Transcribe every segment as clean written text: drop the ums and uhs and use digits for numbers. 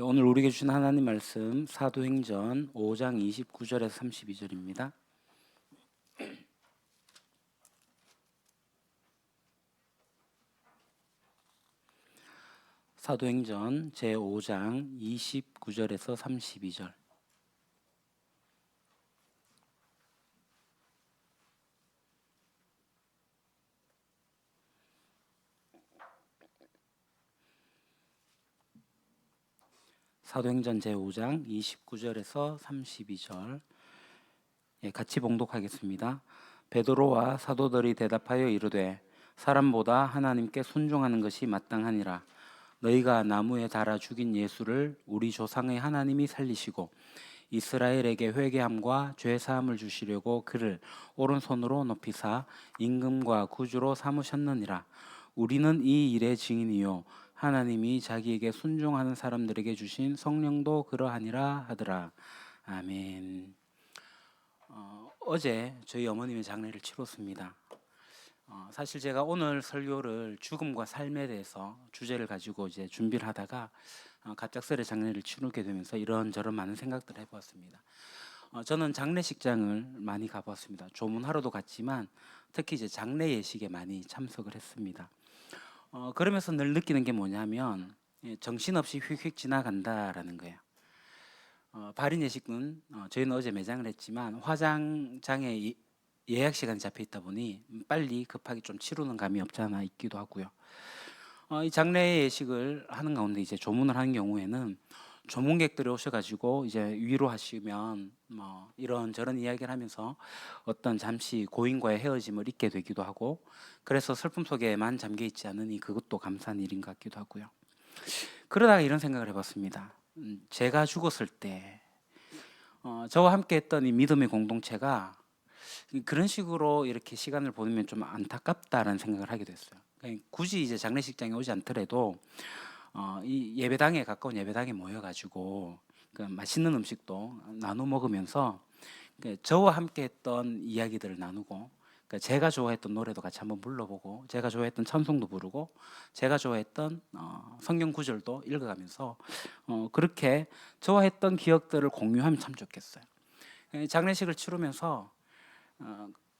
오늘 우리에게 주신 하나님 말씀 사도행전 5장 29절에서 32절입니다. 사도행전 제5장 29절에서 32절. 사도행전 제5장 29절에서 32절. 같이 봉독하겠습니다. 베드로와 사도들이 대답하여 이르되 사람보다 하나님께 순종하는 것이 마땅하니라. 너희가 나무에 달아 죽인 예수를 우리 조상의 하나님이 살리시고 이스라엘에게 회개함과 죄 사함을 주시려고 그를 오른손으로 높이사 임금과 구주로 삼으셨느니라. 우리는 이 일의 증인이요 하나님이 자기에게 순종하는 사람들에게 주신 성령도 그러하니라 하더라. 아멘. 어제 저희 어머님의 장례를 치렀습니다. 사실 제가 오늘 설교를 죽음과 삶에 대해서 주제를 가지고 이제 준비를 하다가 갑작스레 장례를 치르게 되면서 이런저런 많은 생각들을 해보았습니다. 저는 장례식장을 많이 가보았습니다. 조문하러도 갔지만 특히 이제 장례 예식에 많이 참석을 했습니다. 그러면서 늘 느끼는 게 뭐냐면 정신없이 휙휙 지나간다라는 거예요. 발인 예식은 저희는 어제 매장을 했지만 화장장에 예약 시간이 잡혀 있다 보니 빨리 급하게 좀 치르는 감이 없지 않아 있기도 하고요. 이 장례 예식을 하는 가운데 이제 조문을 하는 경우에는 조문객들이 오셔가지고 이제 위로하시면 뭐 이런저런 이야기를 하면서 어떤 잠시 고인과의 헤어짐을 잊게 되기도 하고, 그래서 슬픔 속에만 잠겨 있지 않으니 그것도 감사한 일인 것 같기도 하고요. 그러다가 이런 생각을 해봤습니다. 제가 죽었을 때 저와 함께 했던 이 믿음의 공동체가 그런 식으로 이렇게 시간을 보내면 좀 안타깝다라는 생각을 하게 됐어요. 굳이 이제 장례식장에 오지 않더라도 이 예배당에 가까운 예배당에 모여가지고 그 맛있는 음식도 나눠 먹으면서 저와 함께했던 이야기들을 나누고, 제가 좋아했던 노래도 같이 한번 불러보고, 제가 좋아했던 찬송도 부르고, 제가 좋아했던 성경 구절도 읽어가면서 그렇게 좋아했던 기억들을 공유하면 참 좋겠어요. 장례식을 치르면서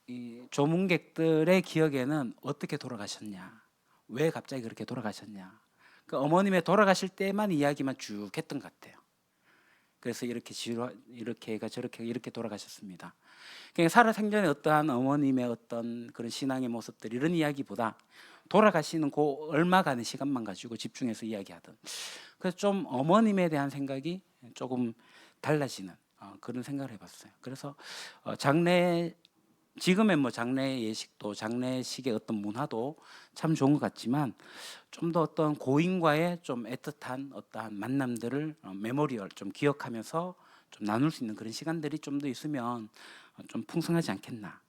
이 조문객들의 기억에는 어떻게 돌아가셨냐, 왜 갑자기 그렇게 돌아가셨냐, 그 어머님의 돌아가실 때만 이야기만 쭉 했던 것 같아요. 그래서 이렇게 해가 저렇게 이렇게 돌아가셨습니다. 그냥 살아생전에 어떠한 어머님의 어떤 그런 신앙의 모습들 이런 이야기보다 돌아가시는 그 얼마간의 시간만 가지고 집중해서 이야기하던, 그래서 좀 어머님에 대한 생각이 조금 달라지는 그런 생각을 해봤어요. 그래서 지금의 뭐 장례 예식도 장례식의 어떤 문화도 참 좋은 것 같지만 좀 더 어떤 고인과의 좀 애틋한 어떠한 만남들을 메모리얼 좀 기억하면서 좀 나눌 수 있는 그런 시간들이 좀 더 있으면 좀 풍성하지 않겠나.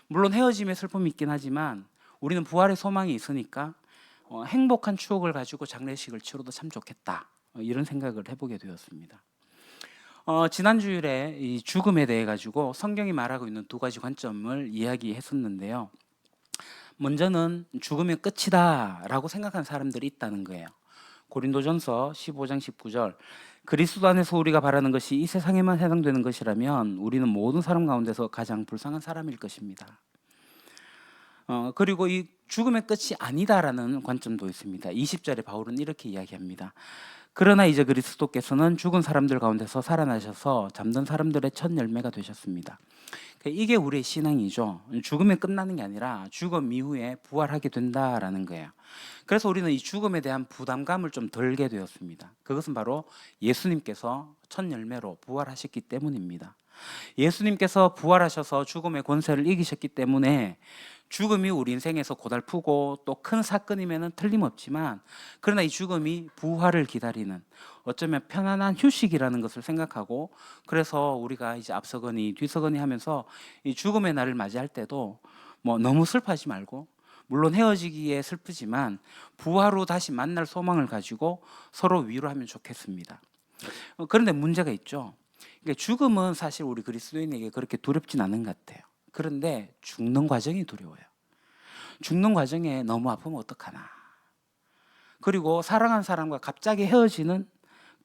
물론 헤어짐의 슬픔이 있긴 하지만 우리는 부활의 소망이 있으니까 행복한 추억을 가지고 장례식을 치러도 참 좋겠다, 이런 생각을 해보게 되었습니다. 지난 주일에 이 죽음에 대해 가지고 성경이 말하고 있는 두 가지 관점을 이야기했었는데요. 먼저는 죽음이 끝이다라고 생각하는 사람들이 있다는 거예요. 고린도전서 15장 19절, 그리스도 안에서 우리가 바라는 것이 이 세상에만 해당되는 것이라면 우리는 모든 사람 가운데서 가장 불쌍한 사람일 것입니다. 그리고 이 죽음의 끝이 아니다라는 관점도 있습니다. 20절에 바울은 이렇게 이야기합니다. 그러나 이제 그리스도께서는 죽은 사람들 가운데서 살아나셔서 잠든 사람들의 첫 열매가 되셨습니다. 이게 우리의 신앙이죠. 죽음이 끝나는 게 아니라 죽음 이후에 부활하게 된다라는 거예요. 그래서 우리는 이 죽음에 대한 부담감을 좀 덜게 되었습니다. 그것은 바로 예수님께서 첫 열매로 부활하셨기 때문입니다. 예수님께서 부활하셔서 죽음의 권세를 이기셨기 때문에 죽음이 우리 인생에서 고달프고 또 큰 사건이면 틀림없지만, 그러나 이 죽음이 부활을 기다리는 어쩌면 편안한 휴식이라는 것을 생각하고, 그래서 우리가 이제 앞서거니 뒤서거니 하면서 이 죽음의 날을 맞이할 때도 뭐 너무 슬퍼하지 말고, 물론 헤어지기에 슬프지만 부활 후 다시 만날 소망을 가지고 서로 위로하면 좋겠습니다. 그런데 문제가 있죠. 그러니까 죽음은 사실 우리 그리스도인에게 그렇게 두렵진 않은 것 같아요. 그런데 죽는 과정이 두려워요. 죽는 과정에 너무 아프면 어떡하나. 그리고 사랑하는 사람과 갑자기 헤어지는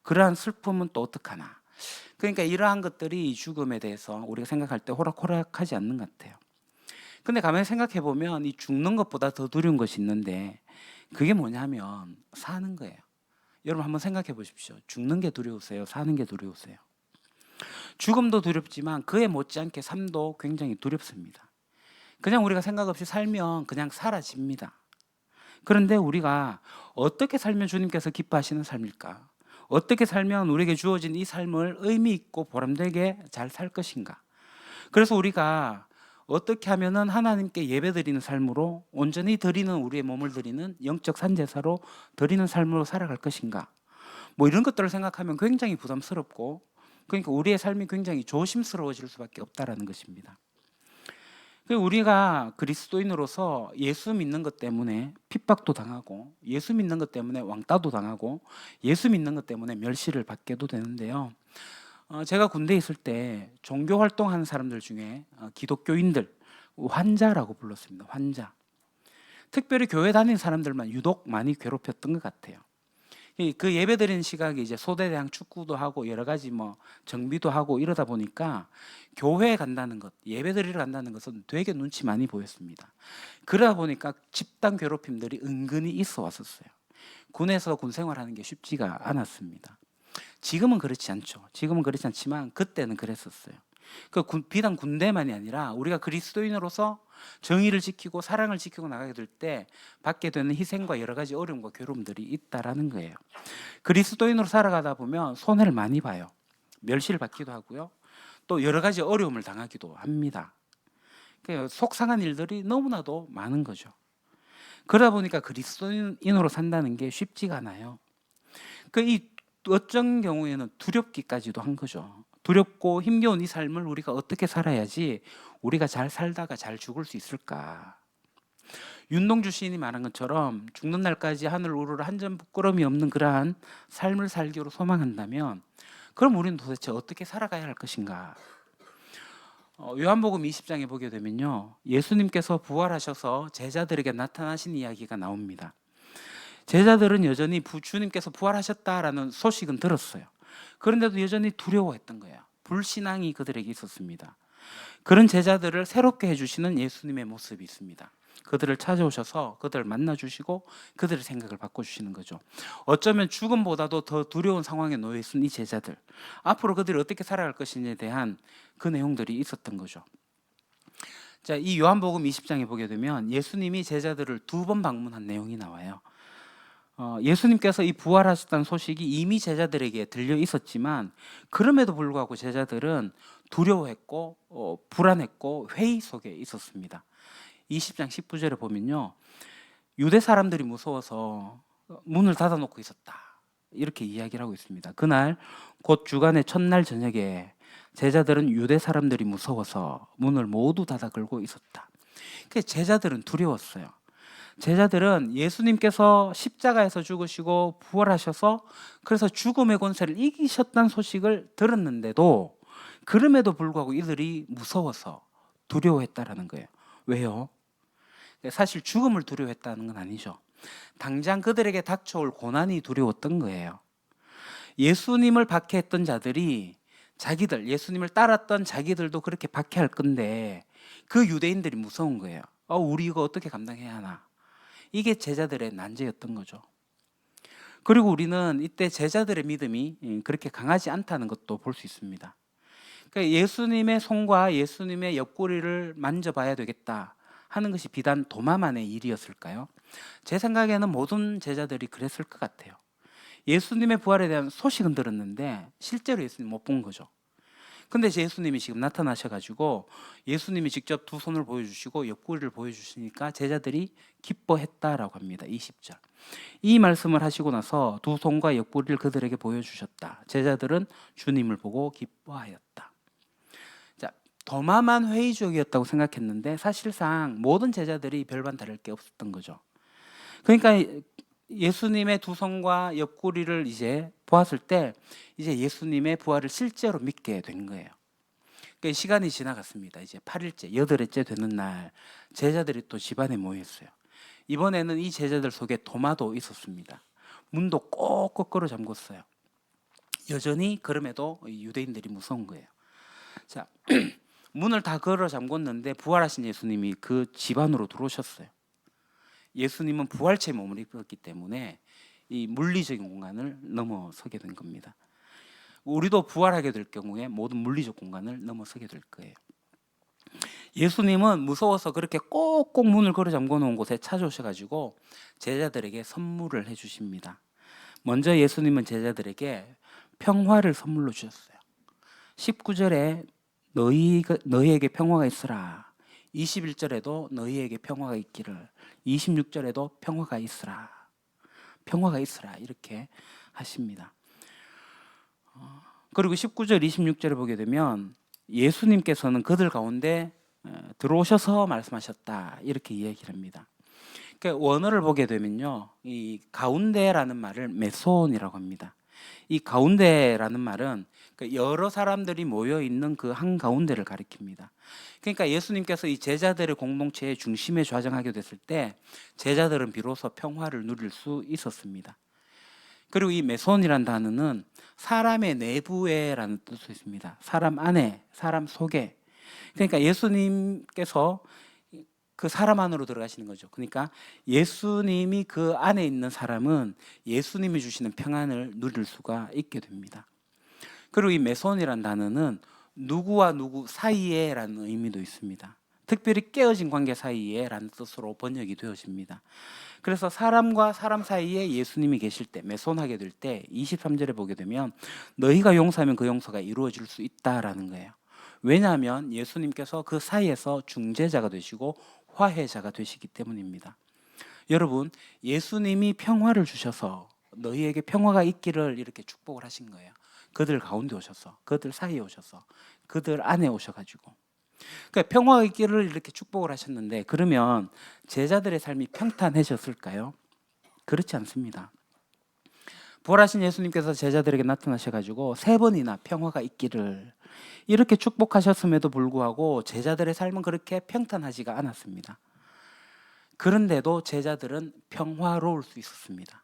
그러한 슬픔은 또 어떡하나. 그러니까 이러한 것들이 죽음에 대해서 우리가 생각할 때 호락호락하지 않는 것 같아요. 근데 가만히 생각해 보면 이 죽는 것보다 더 두려운 것이 있는데 그게 뭐냐면 사는 거예요. 여러분 한번 생각해 보십시오. 죽는 게 두려우세요? 사는 게 두려우세요? 죽음도 두렵지만 그에 못지않게 삶도 굉장히 두렵습니다. 그냥 우리가 생각 없이 살면 그냥 사라집니다. 그런데 우리가 어떻게 살면 주님께서 기뻐하시는 삶일까? 어떻게 살면 우리에게 주어진 이 삶을 의미 있고 보람되게 잘 살 것인가? 그래서 우리가 어떻게 하면은 하나님께 예배드리는 삶으로 온전히 드리는 우리의 몸을 드리는 영적 산제사로 드리는 삶으로 살아갈 것인가? 뭐 이런 것들을 생각하면 굉장히 부담스럽고 그러니까 우리의 삶이 굉장히 조심스러워질 수밖에 없다라는 것입니다. 우리가 그리스도인으로서 예수 믿는 것 때문에 핍박도 당하고 예수 믿는 것 때문에 왕따도 당하고 예수 믿는 것 때문에 멸시를 받게도 되는데요. 제가 군대에 있을 때 종교 활동하는 사람들 중에 기독교인들 환자라고 불렀습니다. 환자. 특별히 교회 다니는 사람들만 유독 많이 괴롭혔던 것 같아요. 그 예배드리는 시각이 이제 소대장 축구도 하고 여러 가지 뭐 정비도 하고 이러다 보니까 교회에 간다는 것, 예배드리러 간다는 것은 되게 눈치 많이 보였습니다. 그러다 보니까 집단 괴롭힘들이 은근히 있어 왔었어요. 군에서 군 생활하는 게 쉽지가 않았습니다. 지금은 그렇지 않죠. 지금은 그렇지 않지만 그때는 그랬었어요. 비단 군대만이 아니라 우리가 그리스도인으로서 정의를 지키고 사랑을 지키고 나가게 될 때 받게 되는 희생과 여러 가지 어려움과 괴로움들이 있다라는 거예요. 그리스도인으로 살아가다 보면 손해를 많이 봐요. 멸시를 받기도 하고요. 또 여러 가지 어려움을 당하기도 합니다. 속상한 일들이 너무나도 많은 거죠. 그러다 보니까 그리스도인으로 산다는 게 쉽지가 않아요. 이 어떤 경우에는 두렵기까지도 한 거죠. 두렵고 힘겨운 이 삶을 우리가 어떻게 살아야지 우리가 잘 살다가 잘 죽을 수 있을까? 윤동주 시인이 말한 것처럼 죽는 날까지 하늘 우러러 한 점 부끄러움이 없는 그러한 삶을 살기로 소망한다면 그럼 우리는 도대체 어떻게 살아가야 할 것인가? 요한복음 20장에 보게 되면요. 예수님께서 부활하셔서 제자들에게 나타나신 이야기가 나옵니다. 제자들은 여전히 주님께서 부활하셨다라는 소식은 들었어요. 그런데도 여전히 두려워했던 거예요. 불신앙이 그들에게 있었습니다. 그런 제자들을 새롭게 해주시는 예수님의 모습이 있습니다. 그들을 찾아오셔서 그들을 만나주시고 그들의 생각을 바꿔주시는 거죠. 어쩌면 죽음보다도 더 두려운 상황에 놓여 있는 이 제자들, 앞으로 그들이 어떻게 살아갈 것인지에 대한 그 내용들이 있었던 거죠. 자, 이 요한복음 20장에 보게 되면 예수님이 제자들을 2번 방문한 내용이 나와요. 예수님께서 이 부활하셨다는 소식이 이미 제자들에게 들려 있었지만 그럼에도 불구하고 제자들은 두려워했고 불안했고 회의 속에 있었습니다. 20장 19절에 보면요. 유대 사람들이 무서워서 문을 닫아놓고 있었다. 이렇게 이야기를 하고 있습니다. 그날 곧 주간의 첫날 저녁에 제자들은 유대 사람들이 무서워서 문을 모두 닫아 걸고 있었다. 제자들은 두려웠어요. 제자들은 예수님께서 십자가에서 죽으시고 부활하셔서 그래서 죽음의 권세를 이기셨다는 소식을 들었는데도 그럼에도 불구하고 이들이 무서워서 두려워했다라는 거예요. 왜요? 사실 죽음을 두려워했다는 건 아니죠. 당장 그들에게 닥쳐올 고난이 두려웠던 거예요. 예수님을 박해했던 자들이 자기들, 예수님을 따랐던 자기들도 그렇게 박해할 건데 그 유대인들이 무서운 거예요. 우리 이거 어떻게 감당해야 하나? 이게 제자들의 난제였던 거죠. 그리고 우리는 이때 제자들의 믿음이 그렇게 강하지 않다는 것도 볼 수 있습니다. 그러니까 예수님의 손과 예수님의 옆구리를 만져봐야 되겠다 하는 것이 비단 도마만의 일이었을까요? 제 생각에는 모든 제자들이 그랬을 것 같아요. 예수님의 부활에 대한 소식은 들었는데 실제로 예수님 못 본 거죠. 근데 예수님이 지금 나타나셔가지고 예수님이 직접 2 손을 보여주시고 옆구리를 보여주시니까 제자들이 기뻐했다라고 합니다. 20절. 이 말씀을 하시고 나서 2 손과 옆구리를 그들에게 보여주셨다. 제자들은 주님을 보고 기뻐하였다. 자, 도마만 회의적이었다고 생각했는데 사실상 모든 제자들이 별반 다를 게 없었던 거죠. 그러니까 예수님의 2 손과 옆구리를 이제 보았을 때 이제 예수님의 부활을 실제로 믿게 된 거예요. 그러니까 시간이 지나갔습니다. 이제 8일째, 8일째 되는 날 제자들이 또 집안에 모였어요. 이번에는 이 제자들 속에 도마도 있었습니다. 문도 꼭꼭 걸어 잠궜어요. 여전히 그럼에도 유대인들이 무서운 거예요. 자, 문을 다 걸어 잠궜는데 부활하신 예수님이 그 집 안으로 들어오셨어요. 예수님은 부활체에 몸을 입었기 때문에 이 물리적인 공간을 넘어서게 된 겁니다. 우리도 부활하게 될 경우에 모든 물리적 공간을 넘어서게 될 거예요. 예수님은 무서워서 그렇게 꼭꼭 문을 걸어 잠궈 놓은 곳에 찾아오셔가지고 제자들에게 선물을 해주십니다. 먼저 예수님은 제자들에게 평화를 선물로 주셨어요. 19절에 너희에게 평화가 있으라. 21절에도 너희에게 평화가 있기를. 26절에도 평화가 있으라. 평화가 있으라. 이렇게 하십니다. 그리고 19절, 26절에 보게 되면 예수님께서는 그들 가운데 들어오셔서 말씀하셨다. 이렇게 이야기를 합니다. 그러니까 원어를 보게 되면요, 이 가운데라는 말을 메손이라고 합니다. 이 가운데라는 말은 여러 사람들이 모여 있는 그 한 가운데를 가리킵니다. 그러니까 예수님께서 이 제자들의 공동체의 중심에 좌정하게 됐을 때 제자들은 비로소 평화를 누릴 수 있었습니다. 그리고 이 메손이란 단어는 사람의 내부에라는 뜻도 있습니다. 사람 안에, 사람 속에. 그러니까 예수님께서 그 사람 안으로 들어가시는 거죠. 그러니까 예수님이 그 안에 있는 사람은 예수님이 주시는 평안을 누릴 수가 있게 됩니다. 그리고 이 메손이란 단어는 누구와 누구 사이에라는 의미도 있습니다. 특별히 깨어진 관계 사이에라는 뜻으로 번역이 되어집니다. 그래서 사람과 사람 사이에 예수님이 계실 때, 메손하게 될 때 23절에 보게 되면 너희가 용서하면 그 용서가 이루어질 수 있다라는 거예요. 왜냐하면 예수님께서 그 사이에서 중재자가 되시고 화해자가 되시기 때문입니다. 여러분, 예수님이 평화를 주셔서 너희에게 평화가 있기를 이렇게 축복을 하신 거예요. 그들 가운데 오셔서, 그들 사이에 오셔서, 그들 안에 오셔가지고. 그러니까 평화가 있기를 이렇게 축복을 하셨는데, 그러면 제자들의 삶이 평탄해졌을까요? 그렇지 않습니다. 부활하신 예수님께서 제자들에게 나타나셔가지고 3번이나 평화가 있기를 이렇게 축복하셨음에도 불구하고 제자들의 삶은 그렇게 평탄하지가 않았습니다. 그런데도 제자들은 평화로울 수 있었습니다.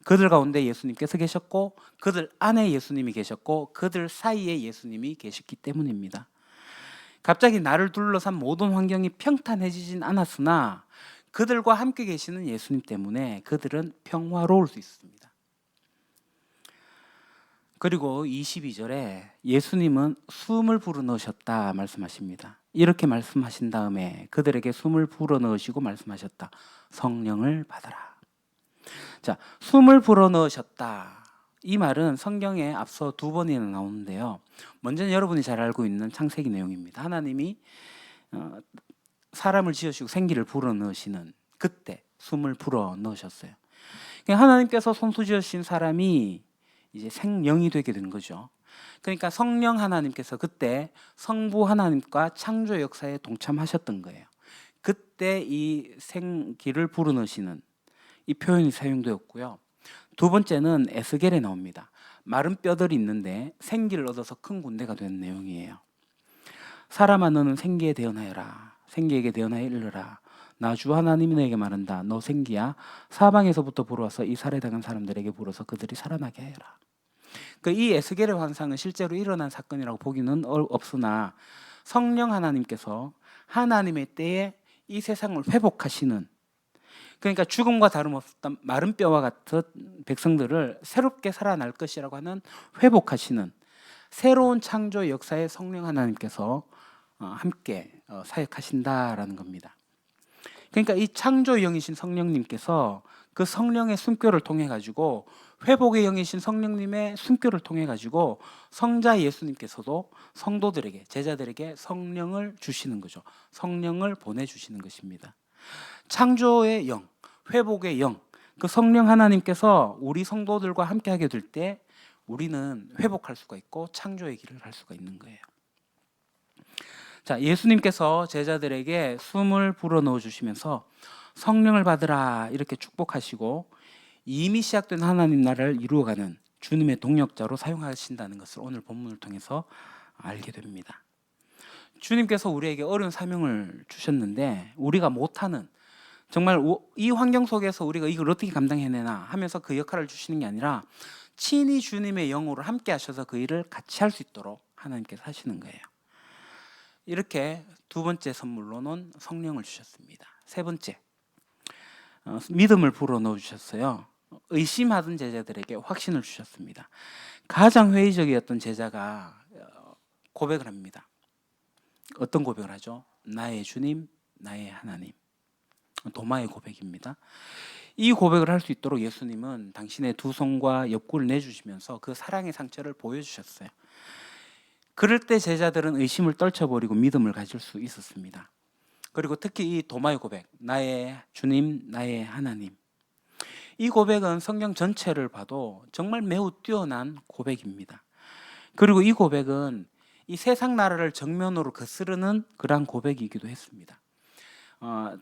그들 가운데 예수님께서 계셨고 그들 안에 예수님이 계셨고 그들 사이에 예수님이 계셨기 때문입니다. 갑자기 나를 둘러싼 모든 환경이 평탄해지진 않았으나 그들과 함께 계시는 예수님 때문에 그들은 평화로울 수 있습니다. 그리고 22절에 예수님은 숨을 불어넣으셨다 말씀하십니다. 이렇게 말씀하신 다음에 그들에게 숨을 불어넣으시고 말씀하셨다. 성령을 받아라. 자, 숨을 불어넣으셨다. 이 말은 성경에 앞서 2번이나 나오는데요. 먼저는 여러분이 잘 알고 있는 창세기 내용입니다. 하나님이 사람을 지으시고 생기를 불어넣으시는 그때 숨을 불어넣으셨어요. 하나님께서 손수지으신 사람이 이제 생명이 되게 된 거죠. 그러니까 성령 하나님께서 그때 성부 하나님과 창조 역사에 동참하셨던 거예요. 그때 이 생기를 불어넣으시는 이 표현이 사용되었고요. 2번째는 에스겔에 나옵니다. 마른 뼈들이 있는데 생기를 얻어서 큰 군대가 된 내용이에요. 사람아 너는 생기에 대언하여라. 생기에게 대언하여 이르라. 나 주 하나님이 너에게 말한다. 너 생기야 사방에서부터 불어와서 이 살해당한 사람들에게 불어서 그들이 살아나게 하여라. 이 에스겔의 환상은 실제로 일어난 사건이라고 보기는 없으나 성령 하나님께서 하나님의 때에 이 세상을 회복하시는, 그러니까 죽음과 다름없었던 마른 뼈와 같은 백성들을 새롭게 살아날 것이라고 하는 회복하시는 새로운 창조 역사에 성령 하나님께서 함께 사역하신다라는 겁니다. 그러니까 이 창조의 영이신 성령님께서 그 성령의 숨결을 통해 가지고 회복의 영이신 성령님의 숨결을 통해 가지고 성자 예수님께서도 성도들에게, 제자들에게 성령을 주시는 거죠. 성령을 보내주시는 것입니다. 창조의 영, 회복의 영, 그 성령 하나님께서 우리 성도들과 함께 하게 될 때 우리는 회복할 수가 있고 창조의 길을 갈 수가 있는 거예요. 자, 예수님께서 제자들에게 숨을 불어넣어 주시면서 성령을 받으라 이렇게 축복하시고 이미 시작된 하나님 나라를 이루어가는 주님의 동력자로 사용하신다는 것을 오늘 본문을 통해서 알게 됩니다. 주님께서 우리에게 어려운 사명을 주셨는데 우리가 못하는, 정말 이 환경 속에서 우리가 이걸 어떻게 감당해내나 하면서 그 역할을 주시는 게 아니라 친히 주님의 영으로 함께 하셔서 그 일을 같이 할 수 있도록 하나님께서 하시는 거예요. 이렇게 두 번째 선물로는 성령을 주셨습니다. 세 번째, 믿음을 불어넣어 주셨어요. 의심하던 제자들에게 확신을 주셨습니다. 가장 회의적이었던 제자가 고백을 합니다. 어떤 고백을 하죠? 나의 주님, 나의 하나님. 도마의 고백입니다. 이 고백을 할 수 있도록 예수님은 당신의 두 손과 옆구리를 내주시면서 그 사랑의 상처를 보여주셨어요. 그럴 때 제자들은 의심을 떨쳐버리고 믿음을 가질 수 있었습니다. 그리고 특히 이 도마의 고백, 나의 주님, 나의 하나님. 이 고백은 성경 전체를 봐도 정말 매우 뛰어난 고백입니다. 그리고 이 고백은 이 세상 나라를 정면으로 거스르는 그러한 고백이기도 했습니다.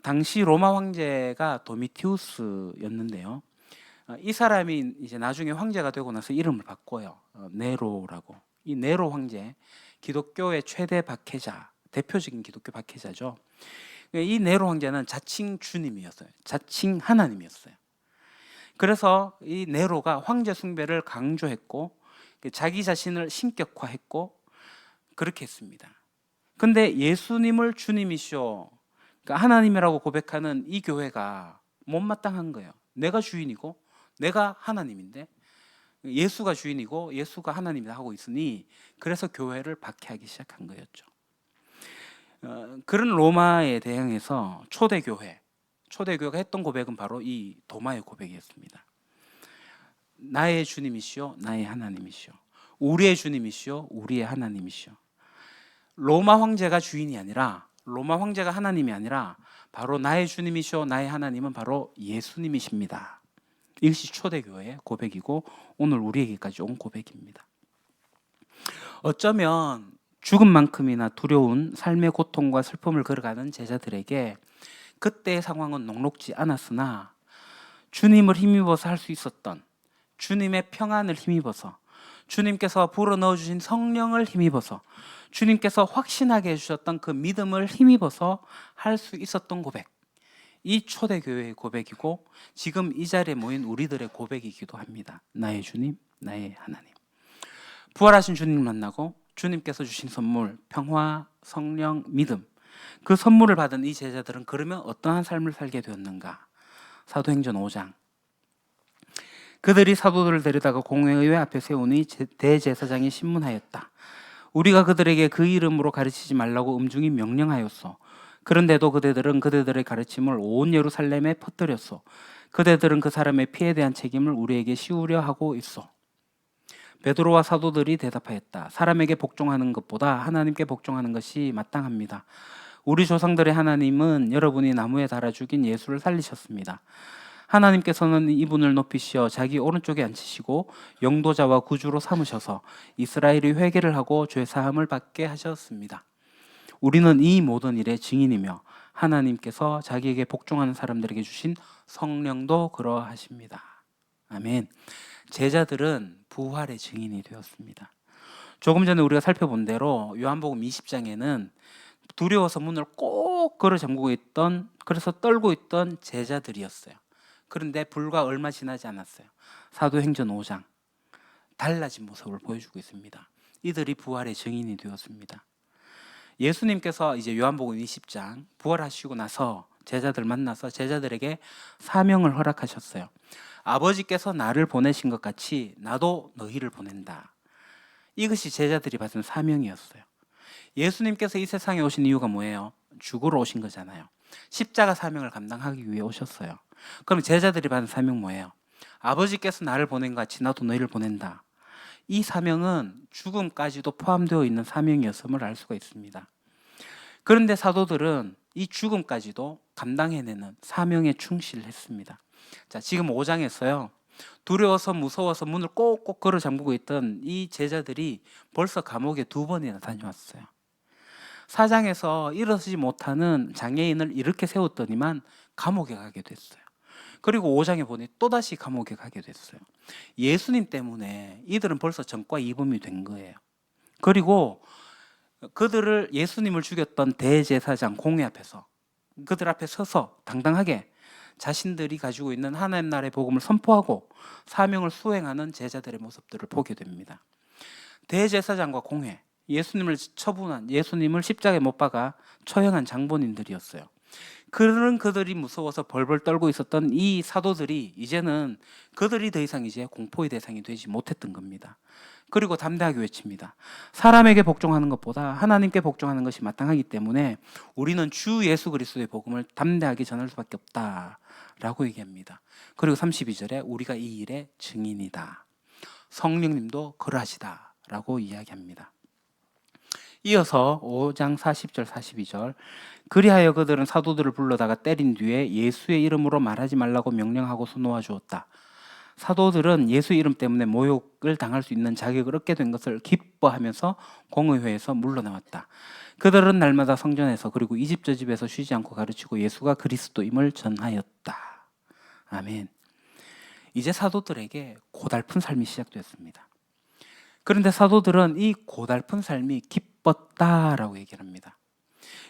당시 로마 황제가 도미티우스였는데요. 이 사람이 이제 나중에 황제가 되고 나서 이름을 바꿔요. 네로라고. 이 네로 황제, 기독교의 최대 박해자, 대표적인 기독교 박해자죠. 이 네로 황제는 자칭 주님이었어요. 자칭 하나님이었어요. 그래서 이 네로가 황제 숭배를 강조했고 자기 자신을 신격화했고 그렇게 했습니다. 근데 예수님을 주님이시오, 그러니까 하나님이라고 고백하는 이 교회가 못마땅한 거예요. 내가 주인이고 내가 하나님인데 예수가 주인이고 예수가 하나님이다 하고 있으니, 그래서 교회를 박해하기 시작한 거였죠. 그런 로마에 대항해서 초대교회가 했던 고백은 바로 이 도마의 고백이었습니다. 나의 주님이시오, 나의 하나님이시오. 우리의 주님이시오, 우리의 하나님이시오. 로마 황제가 주인이 아니라, 로마 황제가 하나님이 아니라 바로 나의 주님이시오, 나의 하나님은 바로 예수님이십니다. 이것이 초대교회의 고백이고 오늘 우리에게까지 온 고백입니다. 어쩌면 죽음만큼이나 두려운 삶의 고통과 슬픔을 걸어가는 제자들에게 그때의 상황은 녹록지 않았으나 주님을 힘입어서 할 수 있었던, 주님의 평안을 힘입어서, 주님께서 불어넣어 주신 성령을 힘입어서, 주님께서 확신하게 해주셨던 그 믿음을 힘입어서 할 수 있었던 고백, 이 초대교회의 고백이고 지금 이 자리에 모인 우리들의 고백이기도 합니다. 나의 주님, 나의 하나님. 부활하신 주님을 만나고 주님께서 주신 선물, 평화, 성령, 믿음, 그 선물을 받은 이 제자들은 그러면 어떠한 삶을 살게 되었는가? 사도행전 5장. 그들이 사도들을 데려다가 공회의회 앞에 세우니 대제사장이 신문하였다. 우리가 그들에게 그 이름으로 가르치지 말라고 음중이 명령하였소. 그런데도 그대들은 그대들의 가르침을 온 예루살렘에 퍼뜨렸소. 그대들은 그 사람의 피에 대한 책임을 우리에게 씌우려 하고 있소. 베드로와 사도들이 대답하였다. 사람에게 복종하는 것보다 하나님께 복종하는 것이 마땅합니다. 우리 조상들의 하나님은 여러분이 나무에 달아 죽인 예수를 살리셨습니다. 하나님께서는 이분을 높이시어 자기 오른쪽에 앉히시고 영도자와 구주로 삼으셔서 이스라엘이 회개를 하고 죄 사함을 받게 하셨습니다. 우리는 이 모든 일의 증인이며 하나님께서 자기에게 복종하는 사람들에게 주신 성령도 그러하십니다. 아멘. 제자들은 부활의 증인이 되었습니다. 조금 전에 우리가 살펴본 대로 요한복음 20장에는 두려워서 문을 꼭 걸어 잠그고 있던, 그래서 떨고 있던 제자들이었어요. 그런데 불과 얼마 지나지 않았어요. 사도행전 5장 달라진 모습을 보여주고 있습니다. 이들이 부활의 증인이 되었습니다. 예수님께서 이제 요한복음 20장 부활하시고 나서 제자들 만나서 제자들에게 사명을 허락하셨어요. 아버지께서 나를 보내신 것 같이 나도 너희를 보낸다. 이것이 제자들이 받은 사명이었어요. 예수님께서 이 세상에 오신 이유가 뭐예요? 죽으러 오신 거잖아요. 십자가 사명을 감당하기 위해 오셨어요. 그럼 제자들이 받은 사명 뭐예요? 아버지께서 나를 보낸 것 같이 나도 너희를 보낸다. 이 사명은 죽음까지도 포함되어 있는 사명이었음을 알 수가 있습니다. 그런데 사도들은 이 죽음까지도 감당해내는 사명에 충실했습니다. 자, 지금 5장에서요. 두려워서 무서워서 문을 꼭꼭 걸어 잠그고 있던 이 제자들이 벌써 감옥에 2번이나 다녀왔어요. 4장에서 일어서지 못하는 장애인을 이렇게 세웠더니만 감옥에 가게 됐어요. 그리고 5장에 보니 또다시 감옥에 가게 됐어요. 예수님 때문에 이들은 벌써 전과 이범이 된 거예요. 그리고 그들을, 예수님을 죽였던 대제사장 공회 앞에서 그들 앞에 서서 당당하게 자신들이 가지고 있는 하나님 나라의 복음을 선포하고 사명을 수행하는 제자들의 모습들을 보게 됩니다. 대제사장과 공회, 예수님을 처분한, 예수님을 십자가에 못 박아 처형한 장본인들이었어요. 그런 그들이 무서워서 벌벌 떨고 있었던 이 사도들이 이제는 그들이 더 이상 이제 공포의 대상이 되지 못했던 겁니다. 그리고 담대하게 외칩니다. 사람에게 복종하는 것보다 하나님께 복종하는 것이 마땅하기 때문에 우리는 주 예수 그리스도의 복음을 담대하게 전할 수밖에 없다라고 얘기합니다. 그리고 32절에 우리가 이 일의 증인이다. 성령님도 그러하시다라고 이야기합니다. 이어서 5장 40절 42절 그리하여 그들은 사도들을 불러다가 때린 뒤에 예수의 이름으로 말하지 말라고 명령하고서 놓아주었다. 사도들은 예수 이름 때문에 모욕을 당할 수 있는 자격을 얻게 된 것을 기뻐하면서 공의회에서 물러나왔다. 그들은 날마다 성전에서 그리고 이 집 저 집에서 쉬지 않고 가르치고 예수가 그리스도임을 전하였다. 아멘. 이제 사도들에게 고달픈 삶이 시작되었습니다. 그런데 사도들은 이 고달픈 삶이 기뻤다라고 얘기를 합니다.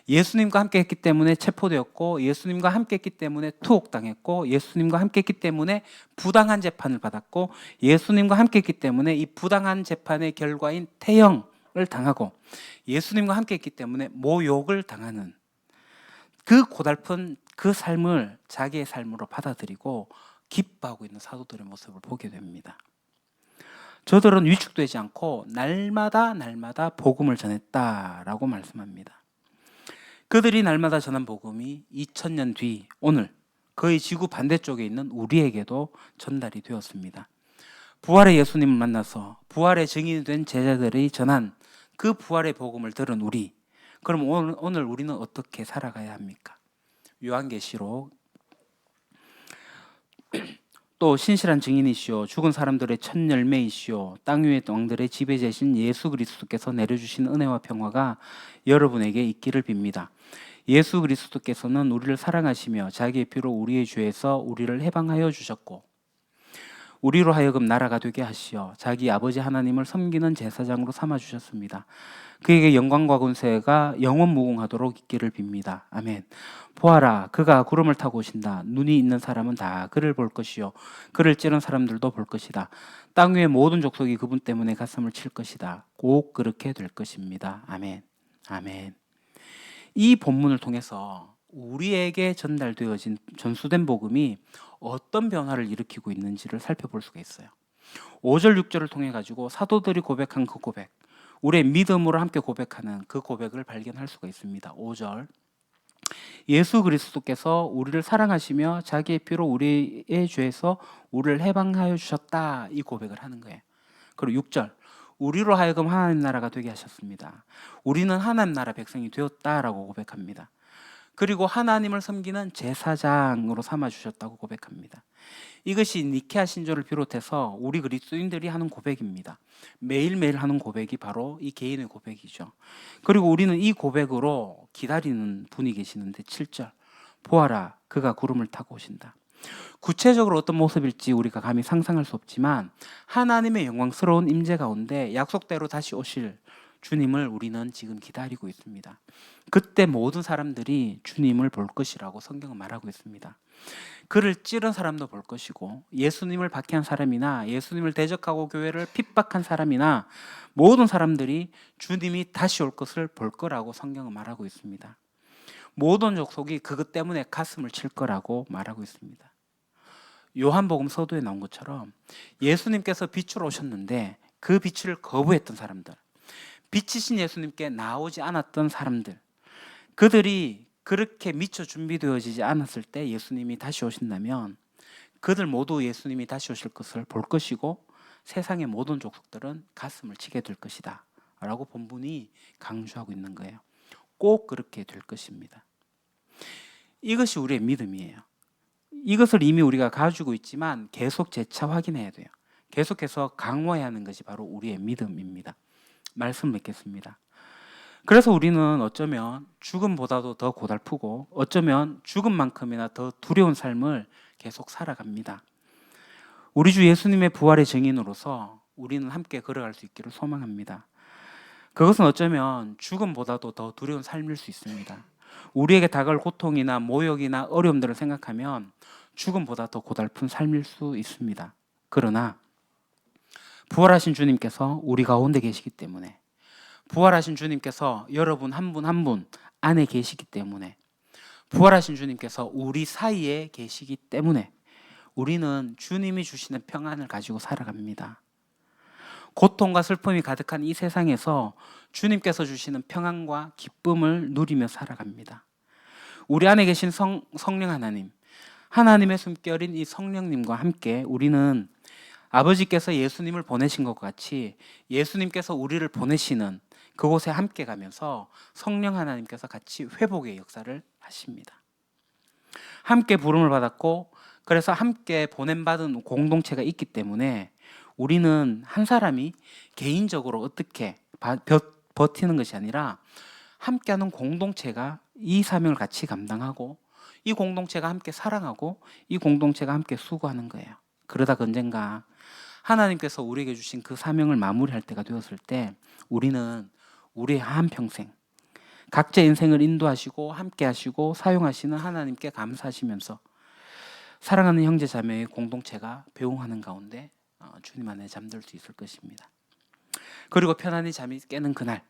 예수님과 함께 했기 때문에 체포되었고, 예수님과 함께 했기 때문에 투옥당했고, 예수님과 함께 했기 때문에 부당한 재판을 받았고, 예수님과 함께 했기 때문에 이 부당한 재판의 결과인 태형을 당하고, 예수님과 함께 했기 때문에 모욕을 당하는 그 고달픈 그 삶을 자기의 삶으로 받아들이고 기뻐하고 있는 사도들의 모습을 보게 됩니다. 저들은 위축되지 않고 날마다 복음을 전했다라고 말씀합니다. 그들이 날마다 전한 복음이 2000년 뒤 오늘 거의 지구 반대쪽에 있는 우리에게도 전달이 되었습니다. 부활의 예수님을 만나서 부활의 증인이 된 제자들이 전한 그 부활의 복음을 들은 우리, 그럼 오늘 우리는 어떻게 살아가야 합니까? 요한계시록 또 신실한 증인이시오 죽은 사람들의 첫 열매이시오 땅 위의 왕들의 지배자신 예수 그리스도께서 내려주신 은혜와 평화가 여러분에게 있기를 빕니다. 예수 그리스도께서는 우리를 사랑하시며 자기의 피로 우리의 죄에서 우리를 해방하여 주셨고 우리로 하여금 나라가 되게 하시어 자기 아버지 하나님을 섬기는 제사장으로 삼아 주셨습니다. 그에게 영광과 권세가 영원 무궁하도록 있기를 빕니다. 아멘. 보아라, 그가 구름을 타고 오신다. 눈이 있는 사람은 다 그를 볼 것이요 그를 찌른 사람들도 볼 것이다. 땅 위의 모든 족속이 그분 때문에 가슴을 칠 것이다. 꼭 그렇게 될 것입니다. 아멘. 아멘. 이 본문을 통해서 우리에게 전달되어진 전수된 복음이 어떤 변화를 일으키고 있는지를 살펴볼 수가 있어요. 5절 6절을 통해 가지고 사도들이 고백한 그 고백, 우리의 믿음으로 함께 고백하는 그 고백을 발견할 수가 있습니다. 5절 예수 그리스도께서 우리를 사랑하시며 자기의 피로 우리의 죄에서 우리를 해방하여 주셨다, 이 고백을 하는 거예요. 그리고 6절 우리로 하여금 하나님 나라가 되게 하셨습니다. 우리는 하나님 나라 백성이 되었다라고 고백합니다. 그리고 하나님을 섬기는 제사장으로 삼아주셨다고 고백합니다. 이것이 니케아 신조를 비롯해서 우리 그리스도인들이 하는 고백입니다. 매일매일 하는 고백이 바로 이 개인의 고백이죠. 그리고 우리는 이 고백으로 기다리는 분이 계시는데 7절 보아라, 그가 구름을 타고 오신다. 구체적으로 어떤 모습일지 우리가 감히 상상할 수 없지만 하나님의 영광스러운 임재 가운데 약속대로 다시 오실 주님을 우리는 지금 기다리고 있습니다. 그때 모든 사람들이 주님을 볼 것이라고 성경은 말하고 있습니다. 그를 찌른 사람도 볼 것이고 예수님을 박해한 사람이나 예수님을 대적하고 교회를 핍박한 사람이나 모든 사람들이 주님이 다시 올 것을 볼 거라고 성경은 말하고 있습니다. 모든 족속이 그것 때문에 가슴을 칠 거라고 말하고 있습니다. 요한복음 서두에 나온 것처럼 예수님께서 빛으로 오셨는데 그 빛을 거부했던 사람들, 빛이신 예수님께 나오지 않았던 사람들, 그들이 그렇게 미처 준비되어지지 않았을 때 예수님이 다시 오신다면 그들 모두 예수님이 다시 오실 것을 볼 것이고 세상의 모든 족속들은 가슴을 치게 될 것이다 라고 본문이 강조하고 있는 거예요. 꼭 그렇게 될 것입니다. 이것이 우리의 믿음이에요. 이것을 이미 우리가 가지고 있지만 계속 재차 확인해야 돼요. 계속해서 강화해야 하는 것이 바로 우리의 믿음입니다. 말씀 맺겠습니다. 그래서 우리는 어쩌면 죽음보다도 더 고달프고 어쩌면 죽음만큼이나 더 두려운 삶을 계속 살아갑니다. 우리 주 예수님의 부활의 증인으로서 우리는 함께 걸어갈 수 있기를 소망합니다. 그것은 어쩌면 죽음보다도 더 두려운 삶일 수 있습니다. 우리에게 다가올 고통이나 모욕이나 어려움들을 생각하면 죽음보다 더 고달픈 삶일 수 있습니다. 그러나 부활하신 주님께서 우리 가운데 계시기 때문에, 부활하신 주님께서 여러분 한 분 한 분 안에 계시기 때문에, 부활하신 주님께서 우리 사이에 계시기 때문에 우리는 주님이 주시는 평안을 가지고 살아갑니다. 고통과 슬픔이 가득한 이 세상에서 주님께서 주시는 평안과 기쁨을 누리며 살아갑니다. 우리 안에 계신 성령 하나님, 하나님의 숨결인 이 성령님과 함께 우리는 아버지께서 예수님을 보내신 것 같이 예수님께서 우리를 보내시는 그곳에 함께 가면서 성령 하나님께서 같이 회복의 역사를 하십니다. 함께 부름을 받았고, 그래서 함께 보냄받은 공동체가 있기 때문에 우리는 한 사람이 개인적으로 어떻게 버티는 것이 아니라 함께하는 공동체가 이 사명을 같이 감당하고, 이 공동체가 함께 사랑하고, 이 공동체가 함께 수고하는 거예요. 그러다 언젠가 하나님께서 우리에게 주신 그 사명을 마무리할 때가 되었을 때 우리는 우리의 한평생 각자의 인생을 인도하시고 함께 하시고 사용하시는 하나님께 감사하시면서 사랑하는 형제 자매의 공동체가 배웅하는 가운데 주님 안에 잠들 수 있을 것입니다. 그리고 편안히 잠이 깨는 그날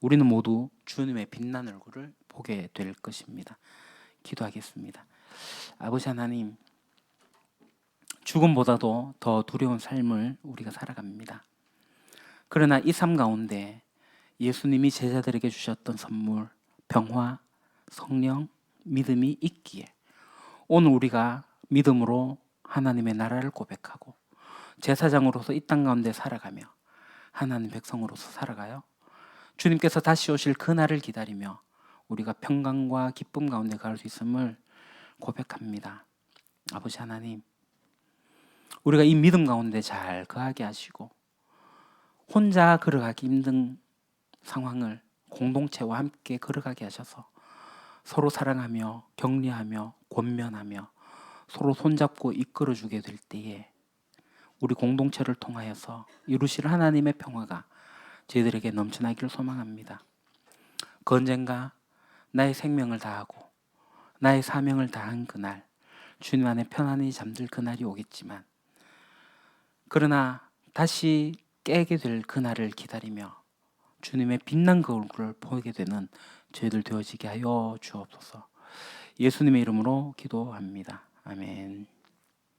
우리는 모두 주님의 빛난 얼굴을 보게 될 것입니다. 기도하겠습니다. 아버지 하나님, 죽음보다도 더 두려운 삶을 우리가 살아갑니다. 그러나 이 삶 가운데 예수님이 제자들에게 주셨던 선물, 평화, 성령, 믿음이 있기에 오늘 우리가 믿음으로 하나님의 나라를 고백하고 제사장으로서 이 땅 가운데 살아가며 하나님 백성으로서 살아가요. 주님께서 다시 오실 그날을 기다리며 우리가 평강과 기쁨 가운데 갈 수 있음을 고백합니다. 아버지 하나님, 우리가 이 믿음 가운데 잘 거하게 하시고 혼자 걸어가기 힘든 상황을 공동체와 함께 걸어가게 하셔서 서로 사랑하며 격려하며 권면하며 서로 손잡고 이끌어주게 될 때에 우리 공동체를 통하여서 이루실 하나님의 평화가 저희들에게 넘쳐나기를 소망합니다. 그 언젠가 나의 생명을 다하고 나의 사명을 다한 그날, 주님 안에 편안히 잠들 그날이 오겠지만, 그러나 다시 깨게 될 그날을 기다리며 주님의 빛난 거울을 보게 되는 저희들 되어지게 하여 주옵소서. 예수님의 이름으로 기도합니다. 아멘.